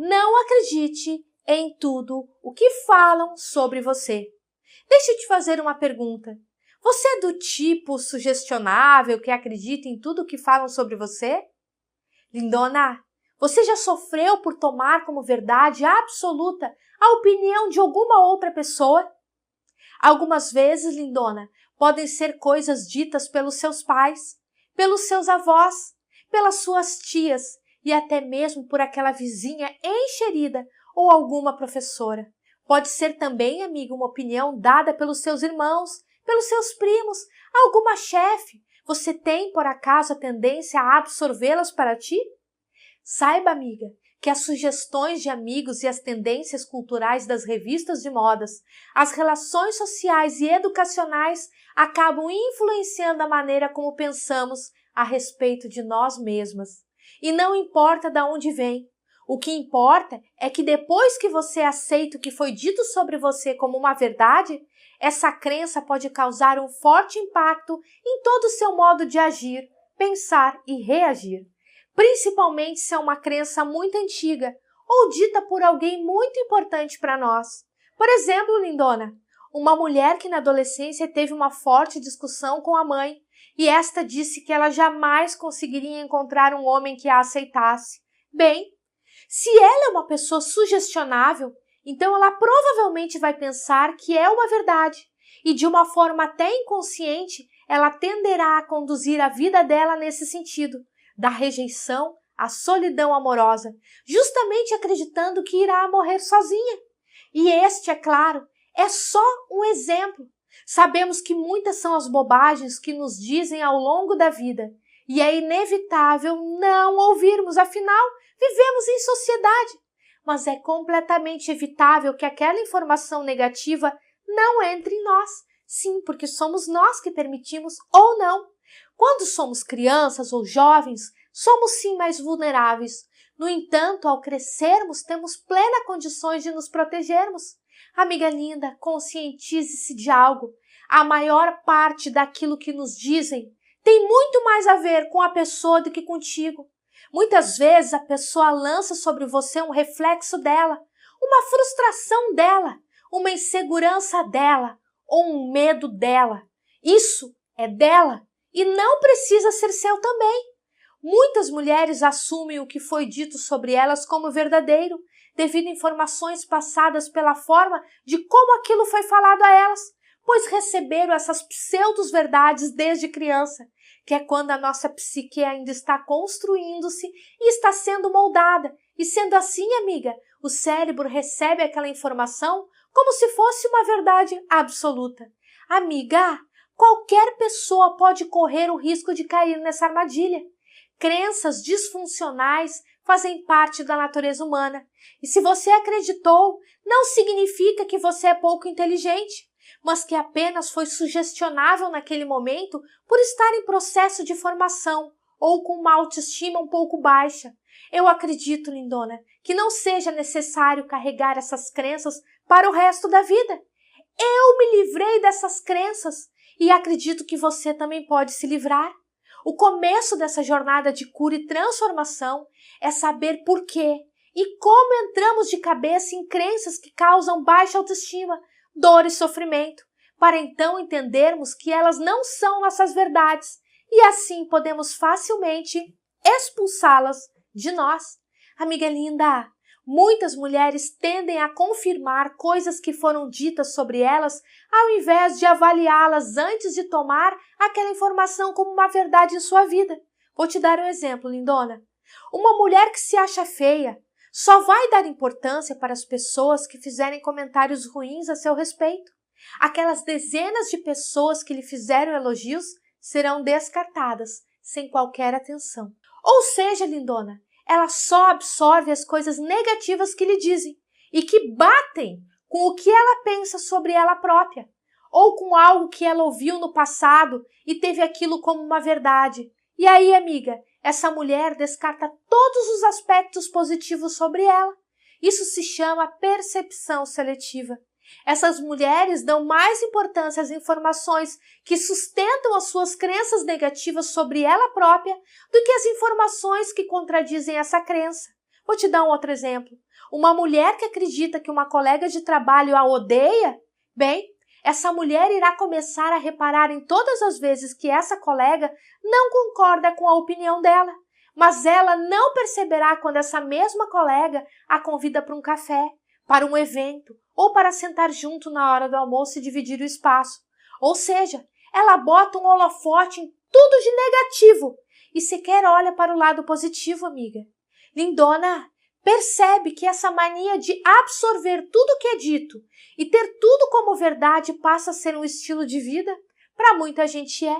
Não acredite em tudo o que falam sobre você. Deixa eu te fazer uma pergunta. Você é do tipo sugestionável que acredita em tudo o que falam sobre você? Lindona, você já sofreu por tomar como verdade absoluta a opinião de alguma outra pessoa? Algumas vezes, lindona, podem ser coisas ditas pelos seus pais, pelos seus avós, pelas suas tias e até mesmo por aquela vizinha enxerida ou alguma professora. Pode ser também, amiga, uma opinião dada pelos seus irmãos, pelos seus primos, alguma chefe. Você tem, por acaso, a tendência a absorvê-las para ti? Saiba, amiga, que as sugestões de amigos e as tendências culturais das revistas de modas, as relações sociais e educacionais acabam influenciando a maneira como pensamos a respeito de nós mesmas. E não importa de onde vem. O que importa é que depois que você aceita o que foi dito sobre você como uma verdade, essa crença pode causar um forte impacto em todo o seu modo de agir, pensar e reagir. Principalmente se é uma crença muito antiga ou dita por alguém muito importante para nós. Por exemplo, lindona, uma mulher que na adolescência teve uma forte discussão com a mãe e esta disse que ela jamais conseguiria encontrar um homem que a aceitasse. Bem, se ela é uma pessoa sugestionável, então ela provavelmente vai pensar que é uma verdade e de uma forma até inconsciente ela tenderá a conduzir a vida dela nesse sentido, da rejeição à solidão amorosa, justamente acreditando que irá morrer sozinha. E este, é claro, é só um exemplo. Sabemos que muitas são as bobagens que nos dizem ao longo da vida, e é inevitável não ouvirmos, afinal, vivemos em sociedade. Mas é completamente evitável que aquela informação negativa não entre em nós. Sim, porque somos nós que permitimos ou não. Quando somos crianças ou jovens, somos sim mais vulneráveis. No entanto, ao crescermos, temos plenas condições de nos protegermos. Amiga linda, conscientize-se de algo. A maior parte daquilo que nos dizem tem muito mais a ver com a pessoa do que contigo. Muitas vezes a pessoa lança sobre você um reflexo dela, uma frustração dela, uma insegurança dela ou um medo dela. Isso é dela e não precisa ser seu também. Muitas mulheres assumem o que foi dito sobre elas como verdadeiro, devido a informações passadas pela forma de como aquilo foi falado a elas, pois receberam essas pseudo-verdades desde criança, que é quando a nossa psique ainda está construindo-se e está sendo moldada. E sendo assim, amiga, o cérebro recebe aquela informação como se fosse uma verdade absoluta. Amiga, qualquer pessoa pode correr o risco de cair nessa armadilha. Crenças disfuncionais fazem parte da natureza humana. E se você acreditou, não significa que você é pouco inteligente, mas que apenas foi sugestionável naquele momento por estar em processo de formação ou com uma autoestima um pouco baixa. Eu acredito, lindona, que não seja necessário carregar essas crenças para o resto da vida. Eu me livrei dessas crenças e acredito que você também pode se livrar. O começo dessa jornada de cura e transformação é saber por quê e como entramos de cabeça em crenças que causam baixa autoestima, dor e sofrimento, para então entendermos que elas não são nossas verdades e assim podemos facilmente expulsá-las de nós. Amiga linda, muitas mulheres tendem a confirmar coisas que foram ditas sobre elas ao invés de avaliá-las antes de tomar aquela informação como uma verdade em sua vida. Vou te dar um exemplo, lindona. Uma mulher que se acha feia só vai dar importância para as pessoas que fizerem comentários ruins a seu respeito. Aquelas dezenas de pessoas que lhe fizeram elogios serão descartadas, sem qualquer atenção. Ou seja, lindona, ela só absorve as coisas negativas que lhe dizem e que batem com o que ela pensa sobre ela própria, ou com algo que ela ouviu no passado e teve aquilo como uma verdade. E aí, amiga, essa mulher descarta todos os aspectos positivos sobre ela. Isso se chama percepção seletiva. Essas mulheres dão mais importância às informações que sustentam as suas crenças negativas sobre ela própria do que às informações que contradizem essa crença. Vou te dar um outro exemplo. Uma mulher que acredita que uma colega de trabalho a odeia, bem, essa mulher irá começar a reparar em todas as vezes que essa colega não concorda com a opinião dela, mas ela não perceberá quando essa mesma colega a convida para um café, para um evento ou para sentar junto na hora do almoço e dividir o espaço. Ou seja, ela bota um holofote em tudo de negativo e sequer olha para o lado positivo, amiga. Lindona, percebe que essa mania de absorver tudo que é dito e ter tudo como verdade passa a ser um estilo de vida? Para muita gente é.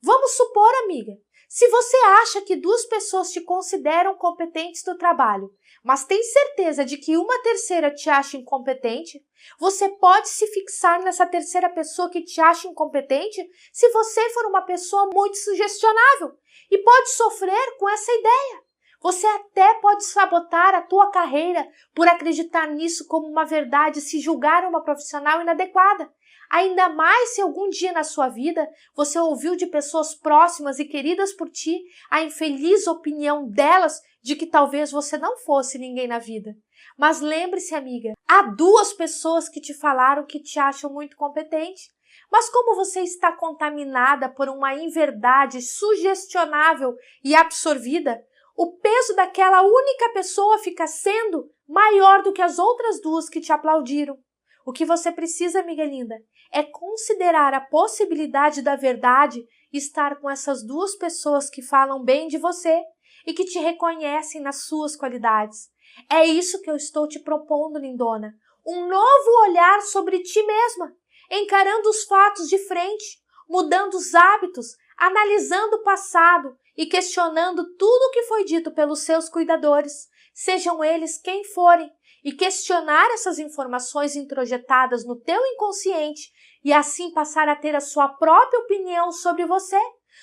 Vamos supor, amiga, se você acha que duas pessoas te consideram competentes no trabalho, mas tem certeza de que uma terceira te acha incompetente, você pode se fixar nessa terceira pessoa que te acha incompetente se você for uma pessoa muito sugestionável e pode sofrer com essa ideia. Você até pode sabotar a tua carreira por acreditar nisso como uma verdade e se julgar uma profissional inadequada. Ainda mais se algum dia na sua vida você ouviu de pessoas próximas e queridas por ti a infeliz opinião delas de que talvez você não fosse ninguém na vida. Mas lembre-se, amiga, há duas pessoas que te falaram que te acham muito competente. Mas como você está contaminada por uma inverdade sugestionável e absorvida, o peso daquela única pessoa fica sendo maior do que as outras duas que te aplaudiram. O que você precisa, amiga linda, é considerar a possibilidade da verdade estar com essas duas pessoas que falam bem de você e que te reconhecem nas suas qualidades. É isso que eu estou te propondo, lindona. Um novo olhar sobre ti mesma, encarando os fatos de frente, mudando os hábitos, analisando o passado e questionando tudo o que foi dito pelos seus cuidadores, sejam eles quem forem, e questionar essas informações introjetadas no teu inconsciente e assim passar a ter a sua própria opinião sobre você,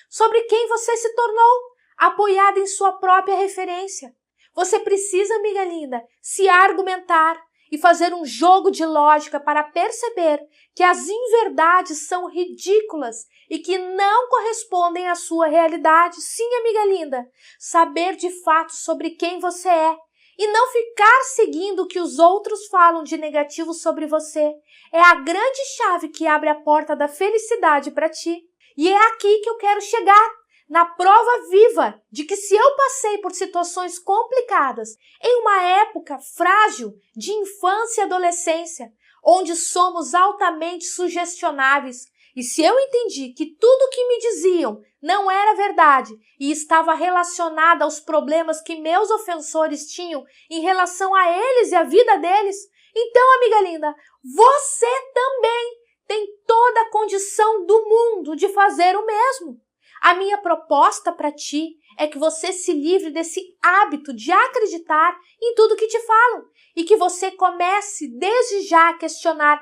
sobre quem você se tornou, apoiada em sua própria referência. Você precisa, amiga linda, se argumentar e fazer um jogo de lógica para perceber que as inverdades são ridículas e que não correspondem à sua realidade. Sim, amiga linda, saber de fato sobre quem você é e não ficar seguindo o que os outros falam de negativo sobre você é a grande chave que abre a porta da felicidade para ti. E é aqui que eu quero chegar, na prova viva de que se eu passei por situações complicadas em uma época frágil de infância e adolescência, onde somos altamente sugestionáveis, e se eu entendi que tudo o que me diziam não era verdade e estava relacionado aos problemas que meus ofensores tinham em relação a eles e a vida deles, então, amiga linda, você também tem toda a condição do mundo de fazer o mesmo. A minha proposta para ti é que você se livre desse hábito de acreditar em tudo que te falam e que você comece desde já a questionar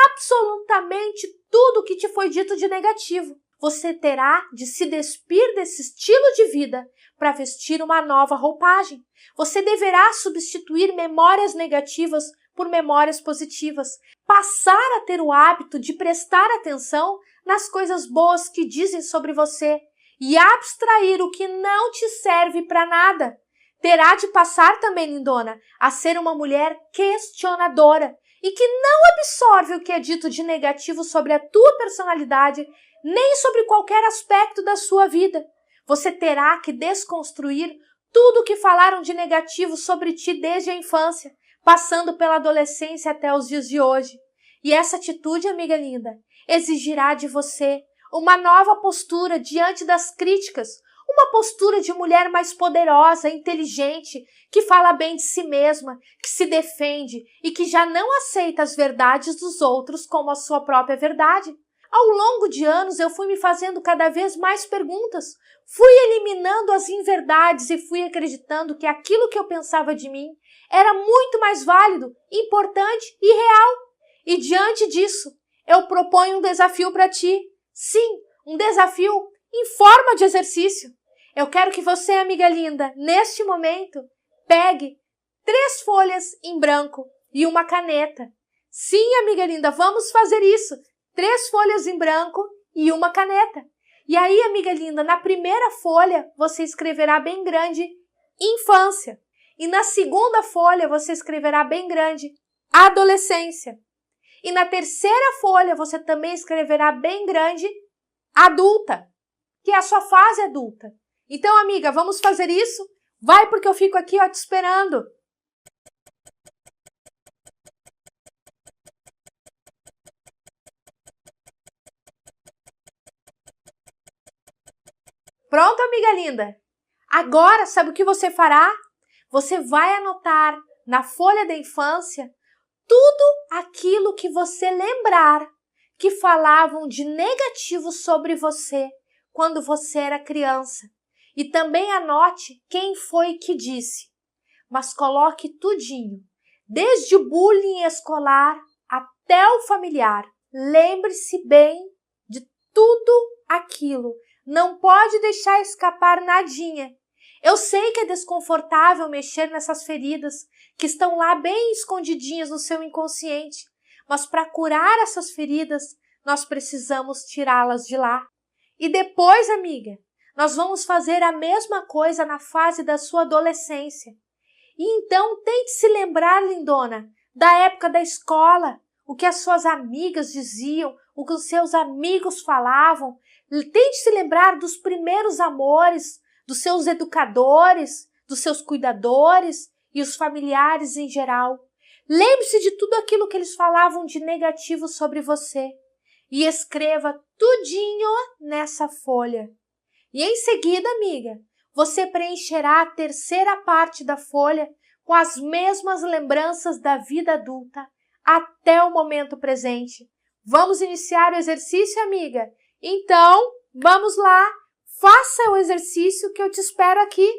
absolutamente tudo que te foi dito de negativo. Você terá de se despir desse estilo de vida para vestir uma nova roupagem. Você deverá substituir memórias negativas por memórias positivas. Passar a ter o hábito de prestar atenção nas coisas boas que dizem sobre você e abstrair o que não te serve para nada. Terá de passar também, lindona, a ser uma mulher questionadora e que não absorve o que é dito de negativo sobre a tua personalidade, nem sobre qualquer aspecto da sua vida. Você terá que desconstruir tudo o que falaram de negativo sobre ti desde a infância, passando pela adolescência até os dias de hoje. E essa atitude, amiga linda, exigirá de você uma nova postura diante das críticas, uma postura de mulher mais poderosa, inteligente, que fala bem de si mesma, que se defende e que já não aceita as verdades dos outros como a sua própria verdade. Ao longo de anos eu fui me fazendo cada vez mais perguntas, fui eliminando as inverdades e fui acreditando que aquilo que eu pensava de mim era muito mais válido, importante e real. E diante disso, eu proponho um desafio para ti. Sim, um desafio em forma de exercício. Eu quero que você, amiga linda, neste momento, pegue 3 folhas em branco e uma caneta. Sim, amiga linda, vamos fazer isso. 3 folhas em branco e uma caneta. E aí, amiga linda, na primeira folha, você escreverá bem grande infância. E na segunda folha você escreverá bem grande, adolescência. E na terceira folha você também escreverá bem grande, adulta, que é a sua fase adulta. Então, amiga, vamos fazer isso? Vai, porque eu fico aqui, ó, te esperando. Pronto, amiga linda? Agora, sabe o que você fará? Você vai anotar na folha da infância tudo aquilo que você lembrar que falavam de negativo sobre você quando você era criança. E também anote quem foi que disse. Mas coloque tudinho, desde o bullying escolar até o familiar. Lembre-se bem de tudo aquilo. Não pode deixar escapar nadinha. Eu sei que é desconfortável mexer nessas feridas que estão lá bem escondidinhas no seu inconsciente, mas para curar essas feridas, nós precisamos tirá-las de lá. E depois, amiga, nós vamos fazer a mesma coisa na fase da sua adolescência. E então tente se lembrar, lindona, da época da escola, o que as suas amigas diziam, o que os seus amigos falavam. Tente se lembrar dos primeiros amores, dos seus educadores, dos seus cuidadores e os familiares em geral. Lembre-se de tudo aquilo que eles falavam de negativo sobre você e escreva tudinho nessa folha. E em seguida, amiga, você preencherá a terceira parte da folha com as mesmas lembranças da vida adulta até o momento presente. Vamos iniciar o exercício, amiga? Então, vamos lá! Faça o exercício que eu te espero aqui.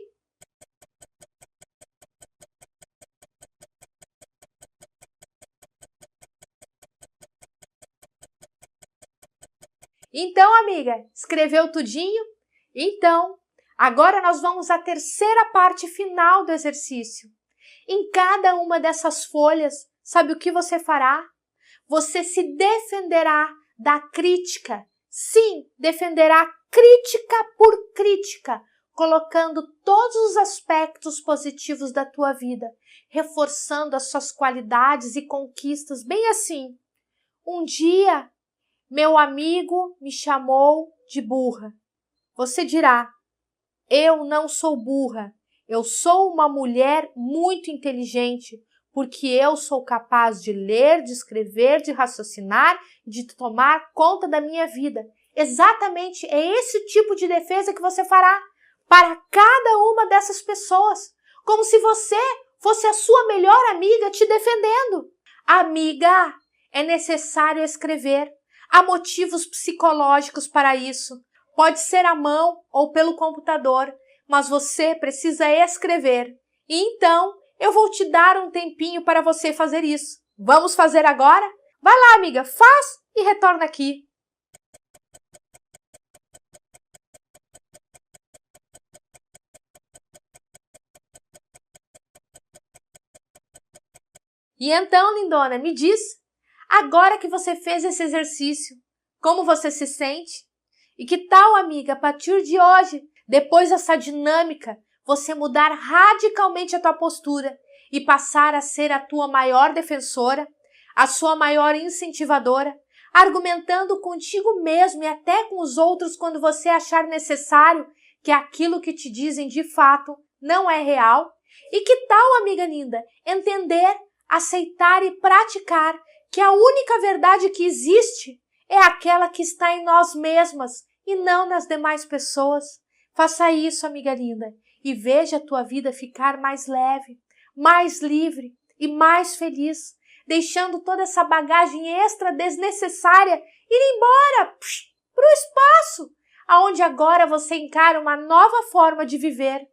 Então, amiga, escreveu tudinho? Então, agora nós vamos à terceira parte final do exercício. Em cada uma dessas folhas, sabe o que você fará? Você se defenderá da crítica. Sim, defenderá crítica por crítica, colocando todos os aspectos positivos da tua vida, reforçando as suas qualidades e conquistas, bem assim. Um dia, meu amigo me chamou de burra. Você dirá, eu não sou burra, eu sou uma mulher muito inteligente, porque eu sou capaz de ler, de escrever, de raciocinar, de tomar conta da minha vida. Exatamente, é esse tipo de defesa que você fará para cada uma dessas pessoas, como se você fosse a sua melhor amiga te defendendo. Amiga, é necessário escrever. Há motivos psicológicos para isso. Pode ser à mão ou pelo computador, mas você precisa escrever. E então, eu vou te dar um tempinho para você fazer isso. Vamos fazer agora? Vai lá, amiga, faz e retorna aqui. E então, lindona, me diz, agora que você fez esse exercício, como você se sente? E que tal, amiga, a partir de hoje, depois dessa dinâmica, você mudar radicalmente a tua postura e passar a ser a tua maior defensora, a sua maior incentivadora, argumentando contigo mesmo e até com os outros quando você achar necessário que aquilo que te dizem de fato não é real? E que tal, amiga linda, entender, aceitar e praticar que a única verdade que existe é aquela que está em nós mesmas e não nas demais pessoas? Faça isso, amiga linda, e veja a tua vida ficar mais leve, mais livre e mais feliz, deixando toda essa bagagem extra desnecessária ir embora para o espaço, aonde agora você encara uma nova forma de viver.